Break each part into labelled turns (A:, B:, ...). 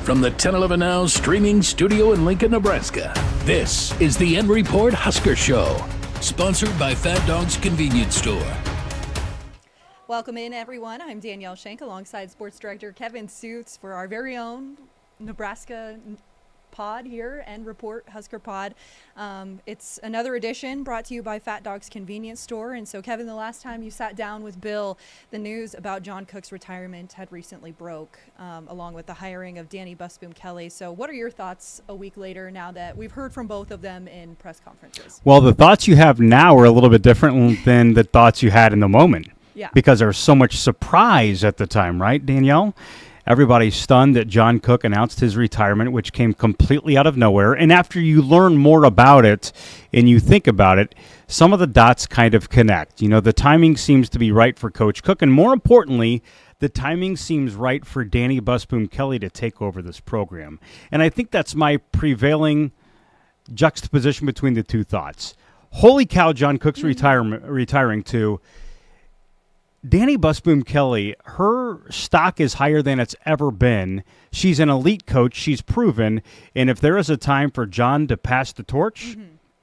A: From the 1011 Now streaming studio in Lincoln, Nebraska, this is the N Report Husker Show, sponsored by Fat Dog's Convenience Store.
B: Welcome in, everyone. I'm Danielle Schenk alongside Sports Director Kevin Sjuts for our very own Nebraska pod here, N Report Husker Pod. It's another edition brought to you by Fat Dog's Convenience Store. And so, Kevin, the last time you sat down with Bill, the news about John Cook's retirement had recently broke, along with the hiring of Danny Busboom Kelly. So what are your thoughts a week later now that we've heard from both of them in press conferences?
C: Well, the thoughts you have now are a little bit different than the thoughts you had in the moment.
B: Yeah.
C: Because there was so much surprise at the time, right, Danielle? Everybody's stunned that John Cook announced his retirement, which came completely out of nowhere. And after you learn more about it and you think about it, some of the dots kind of connect. You know, the timing seems to be right for Coach Cook. And more importantly, the timing seems right for Danny Busboom Kelly to take over this program. And I think that's my prevailing juxtaposition between the two thoughts. Holy cow, John Cook's retiring to Danny Busboom Kelly. Her stock is higher than it's ever been. She's an elite coach. She's proven. And if there is a time for John to pass the torch,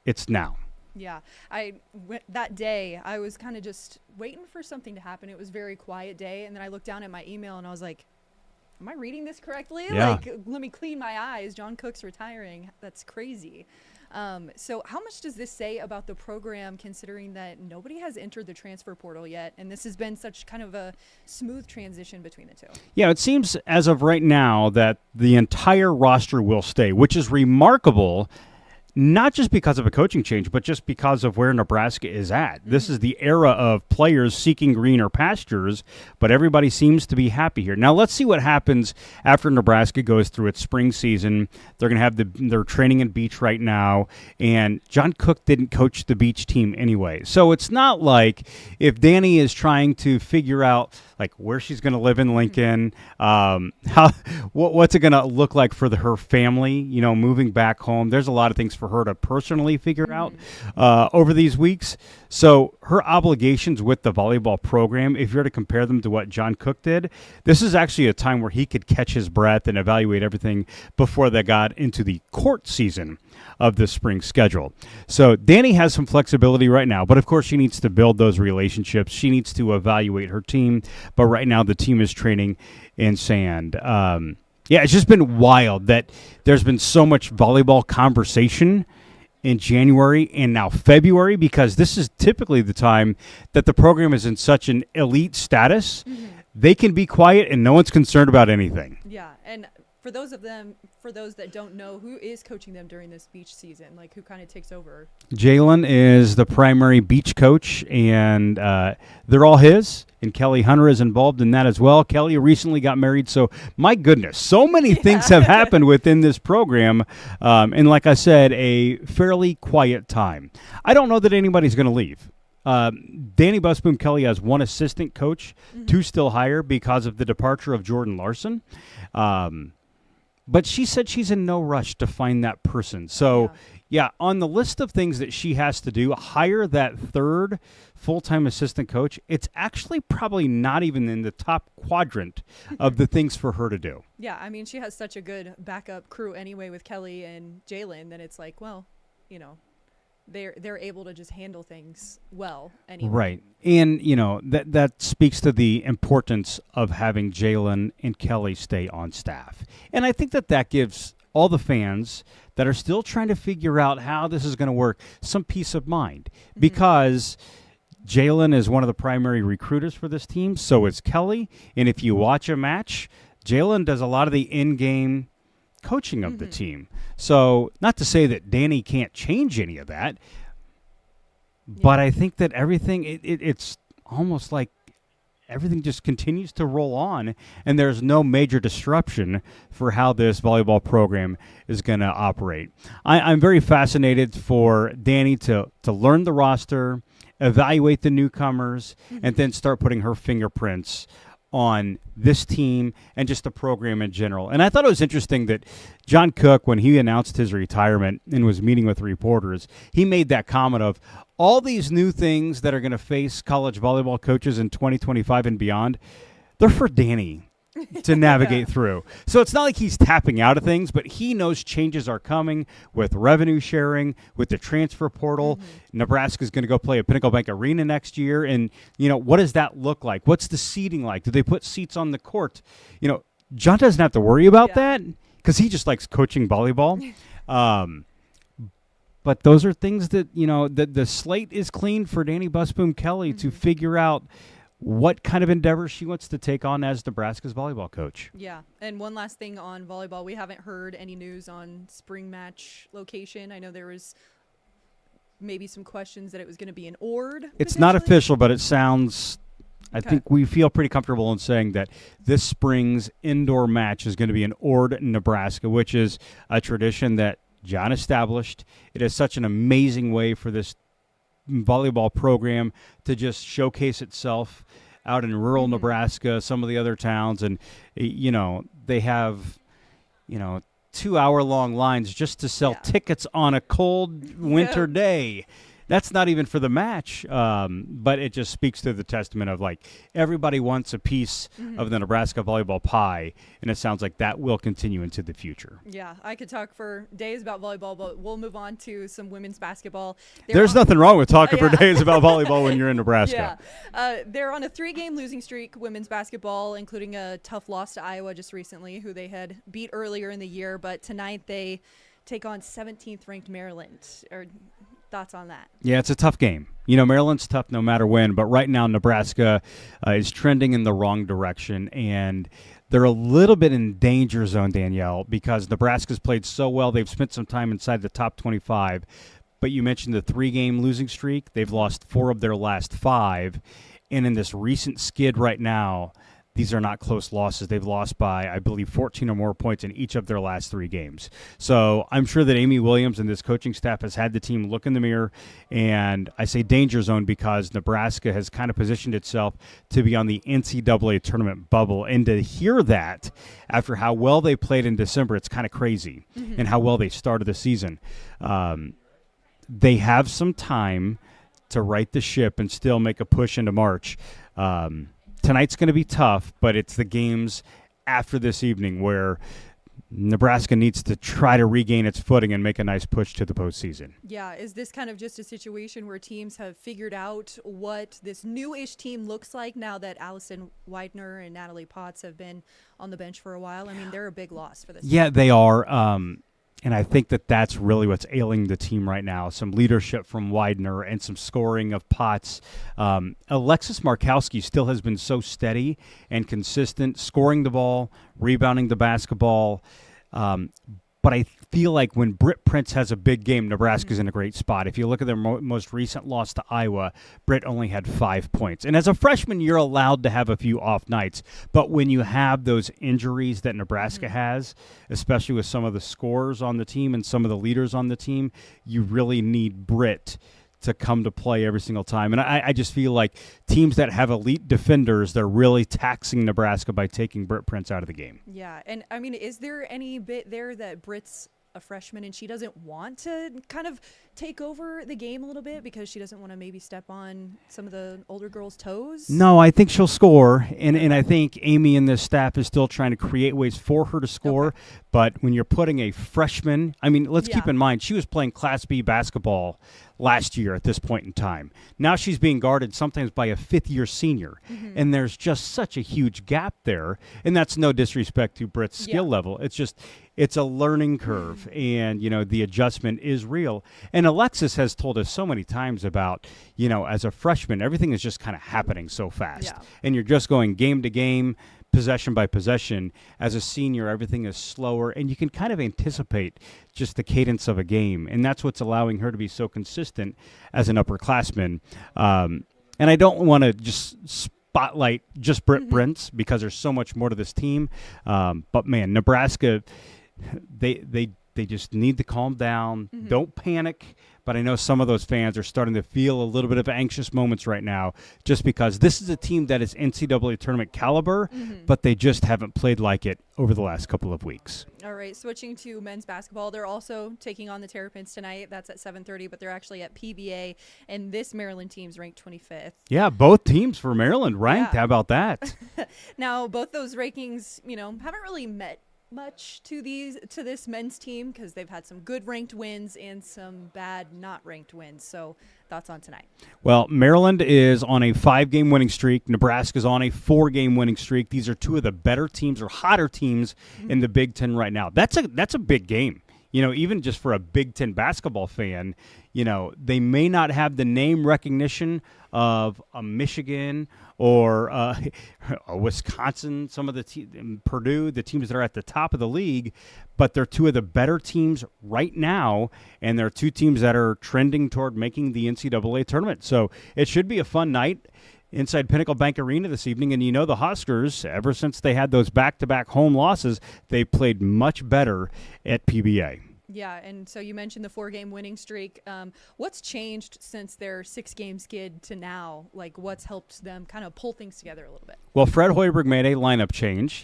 C: it's now.
B: Yeah, that day, I was kind of just waiting for something to happen. It was a very quiet day, and then I looked down at my email, and I was like, am I reading this correctly?
C: Yeah.
B: Like, let me clean my eyes. John Cook's retiring. That's crazy. So how much does this say about the program, considering that nobody has entered the transfer portal yet, and this has been such kind of a smooth transition between the two? Yeah,
C: it seems as of right now that the entire roster will stay, which is remarkable, not just because of a coaching change, but just because of where Nebraska is at. This is the era of players seeking greener pastures, but everybody seems to be happy here. Now, let's see what happens after Nebraska goes through its spring season. They're going to have their training in Beach right now, and John Cook didn't coach the Beach team anyway. So it's not like if Danny is trying to figure out like where she's going to live in Lincoln, what's it going to look like for her family, you know, moving back home. There's a lot of things for her to personally figure out over these weeks. So her obligations with the volleyball program, if you're to compare them to what John Cook did, this is actually a time where he could catch his breath and evaluate everything before they got into the court season of the spring schedule. So Danny has some flexibility right now, but of course she needs to build those relationships. She needs to evaluate her team, but right now the team is training in sand. Yeah, it's just been wild that there's been so much volleyball conversation in January and now February, because this is typically the time that the program is in such an elite status. They can be quiet and no one's concerned about anything.
B: Yeah, and for those that don't know, who is coaching them during this Beach season? Like, who kind of takes over?
C: Jalen is the primary Beach coach, and they're all his, and Kelly Hunter is involved in that as well. Kelly recently got married, so my goodness, so many things have happened within this program, and like I said, a fairly quiet time. I don't know that anybody's going to leave. Danny Busboom Kelly has one assistant coach, two still hire because of the departure of Jordan Larson. But she said she's in no rush to find that person. So, yeah, on the list of things that she has to do, hire that third full-time assistant coach, it's actually probably not even in the top quadrant of the things for her to do.
B: Yeah, I mean, she has such a good backup crew anyway with Kelly and Jalen that it's like, well, you know, they're able to just handle things well anyway.
C: Right. And, you know, that speaks to the importance of having Jalen and Kelly stay on staff. And I think that gives all the fans that are still trying to figure out how this is going to work some peace of mind, because Jalen is one of the primary recruiters for this team. So is Kelly. And if you watch a match, Jalen does a lot of the in-game coaching of the team. So not to say that Danny can't change any of that, but I think that everything, it's almost like everything just continues to roll on, and there's no major disruption for how this volleyball program is going to operate. I'm very fascinated for Danny to learn the roster, evaluate the newcomers, and then start putting her fingerprints on this team and just the program in general. And I thought it was interesting that John Cook, when he announced his retirement and was meeting with reporters, he made that comment of all these new things that are going to face college volleyball coaches in 2025 and beyond, they're for Danny. to navigate through. So it's not like he's tapping out of things, but he knows changes are coming with revenue sharing, with the transfer portal. Nebraska's going to go play at Pinnacle Bank Arena next year. And, what does that look like? What's the seating like? Do they put seats on the court? John doesn't have to worry about that because he just likes coaching volleyball. But those are things that, the slate is clean for Danny Busboom Kelly to figure out what kind of endeavor she wants to take on as Nebraska's volleyball coach.
B: Yeah. And one last thing on volleyball. We haven't heard any news on spring match location. I know there was maybe some questions that it was going to be in Ord.
C: It's not official, but it sounds, I think we feel pretty comfortable in saying that this spring's indoor match is going to be in Ord, Nebraska, which is a tradition that John established. It is such an amazing way for this volleyball program to just showcase itself out in rural Nebraska, some of the other towns, and they have 2-hour-long lines just to sell tickets on a cold winter day. That's not even for the match, but it just speaks to the testament of, everybody wants a piece of the Nebraska volleyball pie, and it sounds like that will continue into the future.
B: Yeah, I could talk for days about volleyball, but we'll move on to some women's basketball.
C: There's nothing wrong with talking for days about volleyball when you're in Nebraska.
B: They're on a 3-game losing streak, women's basketball, including a tough loss to Iowa just recently, who they had beat earlier in the year, but tonight they take on 17th-ranked Maryland. Thoughts on that? Yeah,
C: it's a tough game. Maryland's tough no matter when, but right now Nebraska is trending in the wrong direction, and they're a little bit in danger zone, Danielle, because Nebraska's played so well. They've spent some time inside the top 25, but you mentioned the 3-game losing streak. They've lost 4 of their last 5, and in this recent skid right now, these are not close losses. They've lost by, I believe, 14 or more points in each of their last 3 games. So I'm sure that Amy Williams and this coaching staff has had the team look in the mirror, and I say danger zone because Nebraska has kind of positioned itself to be on the NCAA tournament bubble. And to hear that after how well they played in December, it's kind of crazy, and how well they started the season. They have some time to right the ship and still make a push into March. Tonight's going to be tough, but it's the games after this evening where Nebraska needs to try to regain its footing and make a nice push to the postseason.
B: Yeah, is this kind of just a situation where teams have figured out what this new-ish team looks like now that Allison Widener and Natalie Potts have been on the bench for a while? I mean, they're a big loss for this team.
C: Yeah, they are. And I think that that's really what's ailing the team right now. Some leadership from Widener and some scoring of Potts. Alexis Markowski still has been so steady and consistent, scoring the ball, rebounding the basketball. But I feel like when Britt Prince has a big game, Nebraska's in a great spot. If you look at their most recent loss to Iowa, Britt only had 5 points. And as a freshman, you're allowed to have a few off nights. But when you have those injuries that Nebraska has, especially with some of the scorers on the team and some of the leaders on the team, you really need Britt to come to play every single time. And I just feel like teams that have elite defenders, they're really taxing Nebraska by taking Britt Prince out of the game.
B: Yeah, and I mean, is there any bit there that Britt's a freshman and she doesn't want to kind of take over the game a little bit because she doesn't want to maybe step on some of the older girls' toes?
C: No, I think she'll score, and I think Amy and this staff is still trying to create ways for her to score. Okay. But when you're putting a freshman, I mean, let's keep in mind, she was playing Class B basketball last year at this point in time. Now she's being guarded sometimes by a fifth-year senior, and there's just such a huge gap there, and that's no disrespect to Britt's skill level. It's just it's a learning curve, and, the adjustment is real. And Alexis has told us so many times about, as a freshman, everything is just kind of happening so fast, and you're just going game to game, possession by possession. As a senior, everything is slower, and you can kind of anticipate just the cadence of a game, and that's what's allowing her to be so consistent as an upperclassman. And I don't want to just spotlight just Britt Prince because there's so much more to this team. But, man, Nebraska, they They just need to calm down. Don't panic. But I know some of those fans are starting to feel a little bit of anxious moments right now just because this is a team that is NCAA tournament caliber, but they just haven't played like it over the last couple of weeks.
B: All right, switching to men's basketball, they're also taking on the Terrapins tonight. That's at 7:30, but they're actually at PBA, and this Maryland team's ranked 25th.
C: Yeah, both teams for Maryland ranked.
B: Yeah.
C: How about that?
B: Now, both those rankings, haven't really met much to this men's team because they've had some good ranked wins and some bad not ranked wins. So thoughts on tonight? Well,
C: Maryland is on a 5-game winning streak. Nebraska's on a 4-game winning streak. These are two of the better teams or hotter teams in the Big Ten right now. That's a big game. Even just for a Big Ten basketball fan, they may not have the name recognition of a Michigan or a Wisconsin, some of the Purdue, the teams that are at the top of the league, but they're two of the better teams right now, and they're two teams that are trending toward making the NCAA tournament. So it should be a fun night inside Pinnacle Bank Arena this evening. And the Huskers, ever since they had those back-to-back home losses, they played much better at PBA.
B: Yeah, and so you mentioned the 4-game winning streak. What's changed since their 6-game skid to now? Like, what's helped them kind of pull things together a little bit?
C: Well, Fred Hoiberg made a lineup change.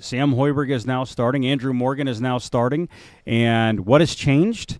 C: Sam Hoiberg is now starting. Andrew Morgan is now starting. And what has changed?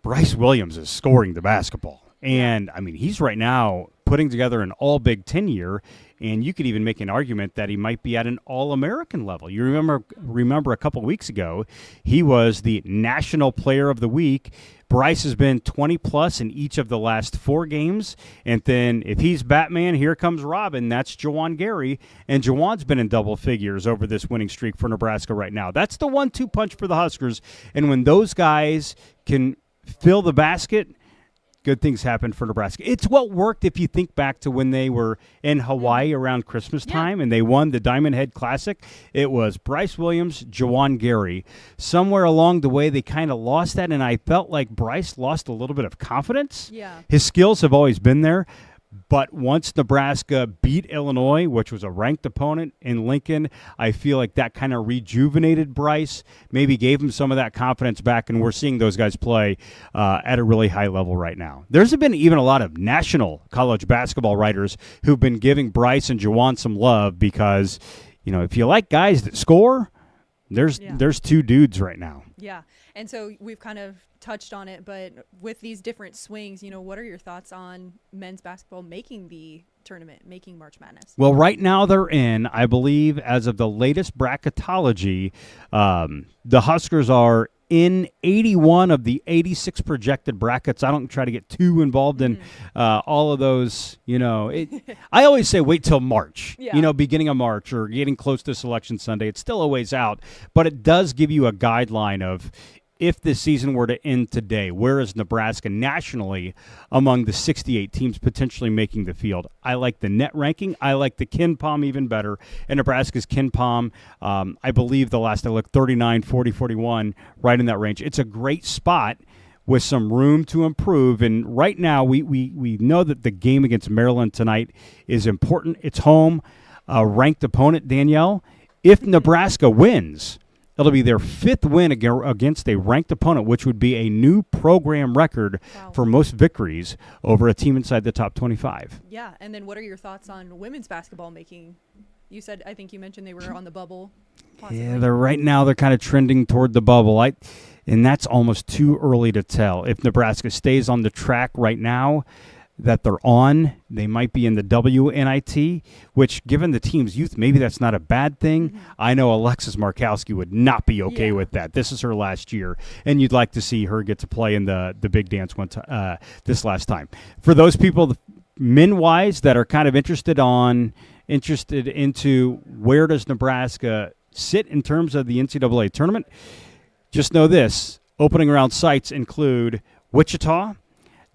C: Bryce Williams is scoring the basketball. And, he's right now putting together an all Big Ten year, and you could even make an argument that he might be at an All-American level. You remember a couple weeks ago, he was the National Player of the Week. Bryce has been 20-plus in each of the last 4 games. And then if he's Batman, here comes Robin. That's Jawan Gary. And Jawan's been in double figures over this winning streak for Nebraska right now. That's the 1-2 punch for the Huskers. And when those guys can fill the basket, good things happen for Nebraska. It's what worked if you think back to when they were in Hawaii around Christmas time and they won the Diamond Head Classic. It was Bryce Williams, Jawan Gary. Somewhere along the way, they kind of lost that, and I felt like Bryce lost a little bit of confidence.
B: Yeah.
C: His skills have always been there. But once Nebraska beat Illinois, which was a ranked opponent in Lincoln, I feel like that kind of rejuvenated Bryce, maybe gave him some of that confidence back, and we're seeing those guys play at a really high level right now. There's been even a lot of national college basketball writers who've been giving Bryce and Jawan some love because, if you like guys that score, there's 2 dudes right now.
B: Yeah, and so we've kind of touched on it, but with these different swings, what are your thoughts on men's basketball making the tournament, making March Madness?
C: Well, right now they're in, I believe, as of the latest bracketology, the Huskers are in 81 of the 86 projected brackets. I don't try to get too involved in all of those. I always say wait till March, beginning of March or getting close to Selection Sunday. It's still a ways out, but it does give you a guideline of if this season were to end today, where is Nebraska nationally among the 68 teams potentially making the field? I like the net ranking. I like the KenPom even better. And Nebraska's KenPom, I believe the last I looked, 39, 40, 41, right in that range. It's a great spot with some room to improve. And right now we know that the game against Maryland tonight is important. It's home, a ranked opponent, Danielle. If Nebraska wins, it'll be their 5th win against a ranked opponent, which would be a new program record for most victories over a team inside the top 25.
B: Yeah, and then what are your thoughts on women's basketball making? You said, I think you mentioned they were on the bubble. Possibly.
C: Yeah, they're kind of trending toward the bubble. And that's almost too early to tell. If Nebraska stays on the track right now that they're on, they might be in the WNIT, which, given the team's youth, maybe that's not a bad thing. I know Alexis Markowski would not be okay with that. This is her last year, and you'd like to see her get to play in the big dance this last time. For those people, men-wise, that are kind of interested into where does Nebraska sit in terms of the NCAA tournament, just know this. Opening round sites include Wichita,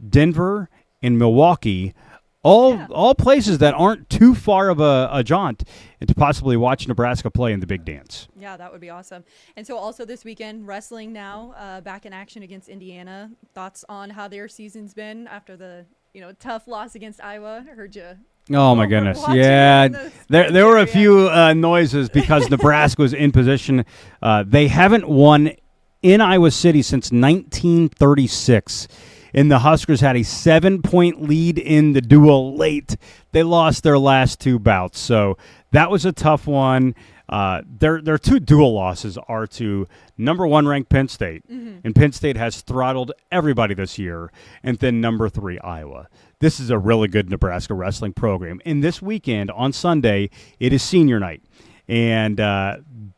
C: Denver, in Milwaukee, all places that aren't too far of a jaunt and to possibly watch Nebraska play in the big dance.
B: Yeah, that would be awesome. And so also this weekend, wrestling now back in action against Indiana. Thoughts on how their season's been after the tough loss against Iowa? I heard you.
C: Oh, my goodness. Yeah, there were a few noises because Nebraska was in position. They haven't won in Iowa City since 1936. And the Huskers had a 7-point lead in the duel late. They lost their last 2 bouts. So that was a tough one. Their 2 dual losses are to number 1 ranked Penn State, and Penn State has throttled everybody this year, and then number 3 Iowa. This is a really good Nebraska wrestling program. And this weekend, on Sunday, it is senior night. And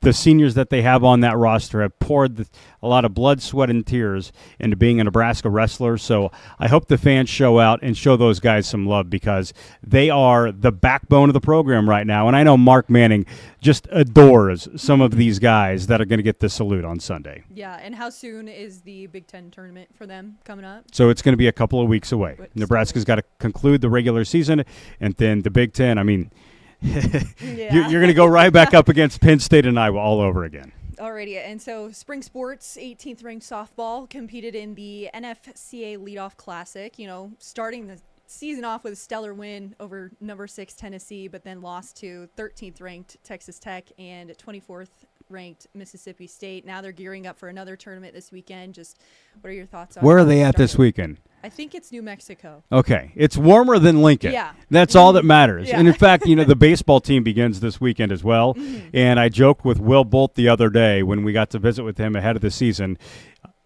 C: the seniors that they have on that roster have poured a lot of blood, sweat, and tears into being a Nebraska wrestler. So I hope the fans show out and show those guys some love because they are the backbone of the program right now. And I know Mark Manning just adores some of these guys that are going to get the salute on Sunday.
B: Yeah, and how soon is the Big Ten tournament for them coming up?
C: So it's going to be a couple of weeks away. Nebraska's got to conclude the regular season, and then the Big Ten, I mean, you're going to go right back up against Penn State and Iowa all over again.
B: Alrighty, and so spring sports, 18th ranked softball competed in the NFCA Leadoff Classic, starting the season off with a stellar win over number 6 Tennessee, but then lost to 13th ranked Texas Tech and 24th ranked Mississippi State. Now they're gearing up for another tournament this weekend. Just what are your thoughts on
C: where are they at this weekend?
B: I think it's New Mexico.
C: Okay. It's warmer than Lincoln.
B: Yeah.
C: That's all that matters.
B: Yeah.
C: And in fact, the baseball team begins this weekend as well. Mm-hmm. And I joked with Will Bolt the other day when we got to visit with him ahead of the season.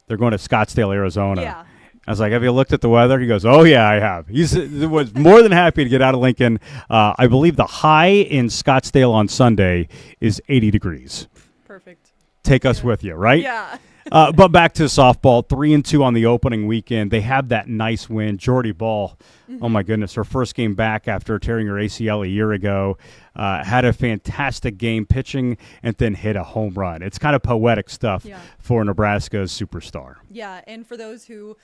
C: They're going to Scottsdale, Arizona.
B: Yeah.
C: I was like, have you looked at the weather? He goes, oh, yeah, I have. He was more than happy to get out of Lincoln. I believe the high in Scottsdale on Sunday is 80 degrees.
B: Perfect.
C: Take us with you, right?
B: Yeah.
C: But back to softball, 3-2 on the opening weekend. They have that nice win. Jordy Ball, oh my goodness, her first game back after tearing her ACL a year ago. Had a fantastic game pitching and then hit a home run. It's kind of poetic stuff for Nebraska's superstar.
B: Yeah, and for those who,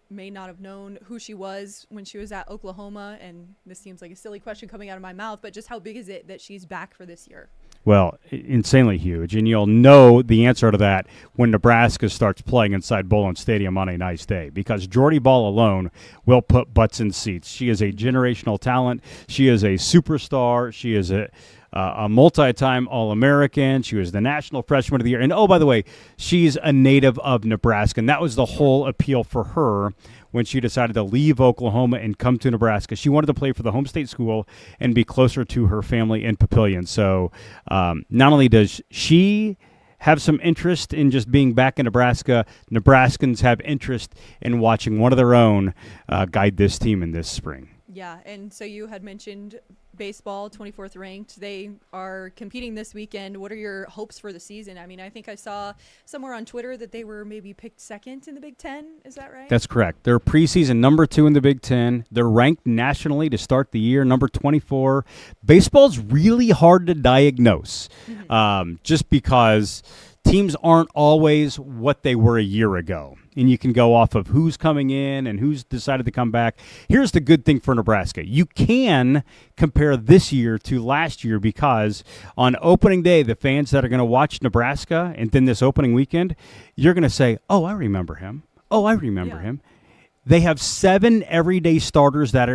B: may not have known who she was when she was at Oklahoma, and this seems like a silly question coming out of my mouth, but just how big is it that she's back for this year?
C: Well, insanely huge, and you'll know the answer to that when Nebraska starts playing inside Bowling Stadium on a nice day, because Jordy Ball alone will put butts in seats. She is a generational talent. She is a superstar. She is a multi-time All-American. She was the National Freshman of the Year. And, oh, by the way, she's a native of Nebraska, and that was the whole appeal for her when she decided to leave Oklahoma and come to Nebraska. She wanted to play for the home state school and be closer to her family in Papillion. So not only does she have some interest in just being back in Nebraska, Nebraskans have interest in watching one of their own guide this team in this spring.
B: Yeah, and so you had mentioned baseball, 24th ranked. They are competing this weekend. What are your hopes for the season? I mean, I think I saw somewhere on Twitter that they were maybe picked second in the Big Ten. Is that right?
C: That's correct. They're preseason number 2 in the Big Ten. They're ranked nationally to start the year, number 24. Baseball's really hard to diagnose just because teams aren't always what they were a year ago. And you can go off of who's coming in and who's decided to come back. Here's the good thing for Nebraska. You can compare this year to last year because on opening day, the fans that are going to watch Nebraska and then this opening weekend, you're going to say, oh, I remember him. Oh, I remember him. They have 7 everyday starters that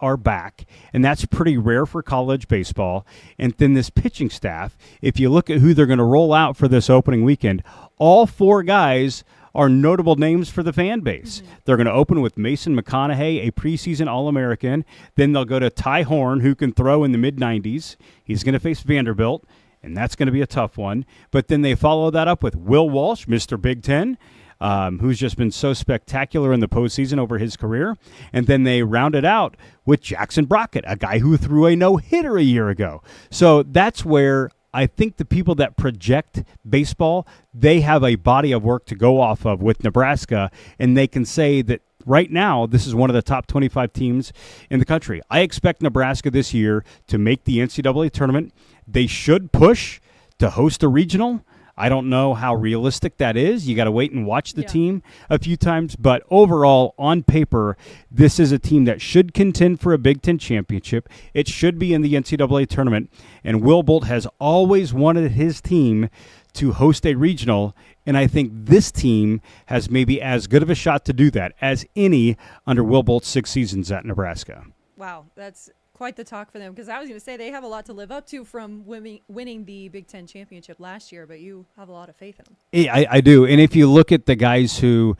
C: are back, and that's pretty rare for college baseball. And then this pitching staff, if you look at who they're going to roll out for this opening weekend, all 4 guys are notable names for the fan base. Mm-hmm. They're going to open with Mason McConaughey, a preseason All-American. Then they'll go to Ty Horn, who can throw in the mid-90s. He's going to face Vanderbilt, and that's going to be a tough one. But then they follow that up with Will Walsh, Mr. Big Ten, who's just been so spectacular in the postseason over his career. And then they round it out with Jackson Brockett, a guy who threw a no-hitter a year ago. So that's where I think the people that project baseball, they have a body of work to go off of with Nebraska, and they can say that right now this is one of the top 25 teams in the country. I expect Nebraska this year to make the NCAA tournament. They should push to host a regional. I don't know how realistic that is. You got to wait and watch the team a few times. But overall, on paper, this is a team that should contend for a Big Ten championship. It should be in the NCAA tournament. And Will Bolt has always wanted his team to host a regional. And I think this team has maybe as good of a shot to do that as any under Will Bolt's 6 seasons at Nebraska.
B: Wow, that's quite the talk for them, because I was going to say they have a lot to live up to from winning the Big Ten championship last year, but you have a lot of faith in them.
C: Yeah, I do. And if you look at the guys who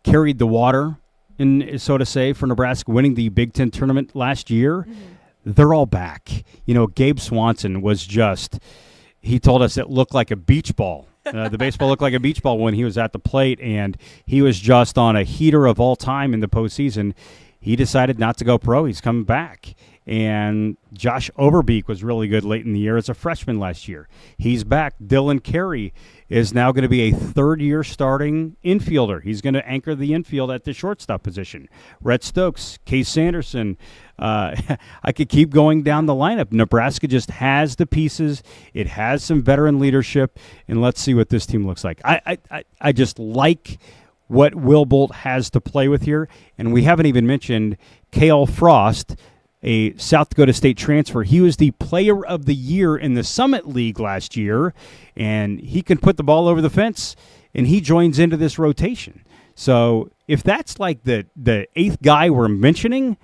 C: carried the water, so to say, for Nebraska winning the Big Ten tournament last year, they're all back. Gabe Swanson was he told us it looked like a beach ball. The baseball looked like a beach ball when he was at the plate, and he was just on a heater of all time in the postseason. He decided not to go pro. He's coming back. And Josh Overbeek was really good late in the year as a freshman last year. He's back. Dylan Carey is now going to be a third-year starting infielder. He's going to anchor the infield at the shortstop position. Rhett Stokes, Case Sanderson. I could keep going down the lineup. Nebraska just has the pieces. It has some veteran leadership, and let's see what this team looks like. I just like what Will Bolt has to play with here, and we haven't even mentioned Cale Frost, a South Dakota State transfer. He was the player of the year in the Summit League last year, and he can put the ball over the fence, and he joins into this rotation. So if that's like the eighth guy we're mentioning,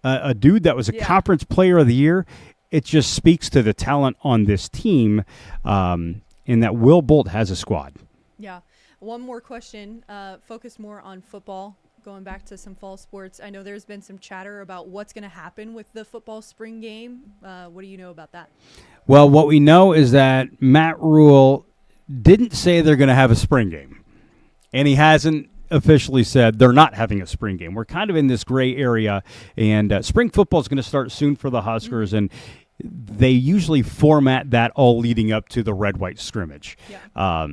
C: a dude that was a conference player of the year, it just speaks to the talent on this team, and that Will Bolt has a squad.
B: Yeah. One more question, focus more on football. Going back to some fall sports, I know there's been some chatter about what's going to happen with the football spring game. What do you know about that?
C: Well, what we know is that Matt Rule didn't say they're going to have a spring game, and he hasn't officially said they're not having a spring game. We're kind of in this gray area, and spring football is going to start soon for the Huskers, and they usually format that all leading up to the red-white scrimmage. Yeah.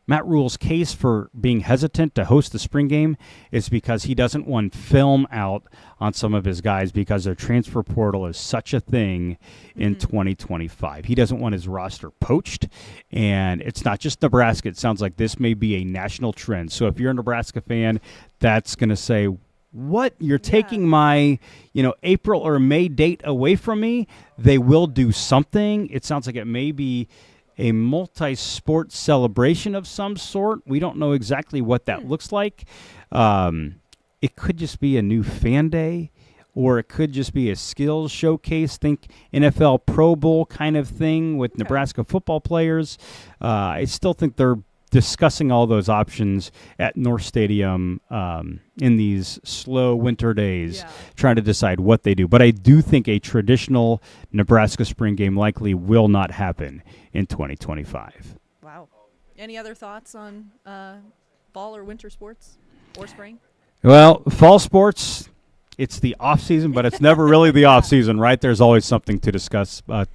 C: Matt Rule's case for being hesitant to host the spring game is because he doesn't want film out on some of his guys because their transfer portal is such a thing in 2025. He doesn't want his roster poached, and it's not just Nebraska. It sounds like this may be a national trend. So if you're a Nebraska fan, that's going to say, what? You're taking my, April or May date away from me? They will do something. It sounds like it may be a multi-sport celebration of some sort. We don't know exactly what that looks like. It could just be a new fan day, or it could just be a skills showcase. Think NFL Pro Bowl kind of thing with Nebraska football players. I still think they're discussing all those options at North Stadium in these slow winter days, trying to decide what they do. But I do think a traditional Nebraska spring game likely will not happen in 2025.
B: Wow. Any other thoughts on fall or winter sports or spring?
C: Well, fall sports, it's the off season, but it's never really the off season, right? There's always something to discuss. But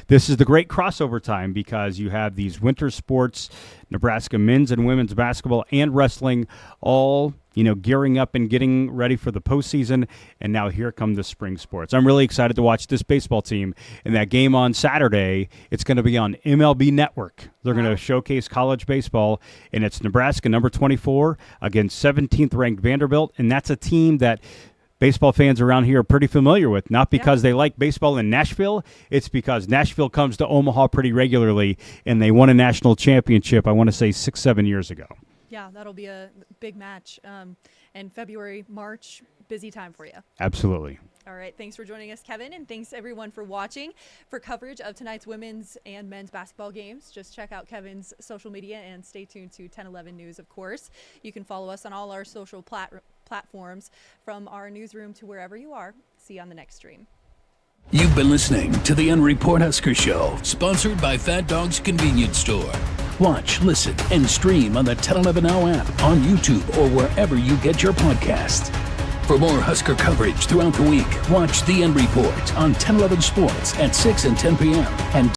C: this is the great crossover time because you have these winter sports, Nebraska men's and women's basketball and wrestling, all gearing up and getting ready for the postseason. And now here come the spring sports. I'm really excited to watch this baseball team. And that game on Saturday, it's going to be on MLB Network. They're going to showcase college baseball, and it's Nebraska number 24 against 17th ranked Vanderbilt. And that's a team that baseball fans around here are pretty familiar with, not because they like baseball in Nashville. It's because Nashville comes to Omaha pretty regularly, and they won a national championship, I want to say 6-7 years ago.
B: Yeah, that'll be a big match. And February, March, busy time for you.
C: Absolutely.
B: All right. Thanks for joining us, Kevin. And thanks, everyone, for watching. For coverage of tonight's women's and men's basketball games, just check out Kevin's social media and stay tuned to 1011 News, of course. You can follow us on all our social platforms from our newsroom to wherever you are. See you on the next stream.
A: You've been listening to the N Report Husker Show, sponsored by Fat Dog's Convenience Store. Watch, listen, and stream on the 1011 Now app, on YouTube, or wherever you get your podcasts. For more Husker coverage throughout the week, watch the N Report on 1011 Sports at 6 and 10 p.m. and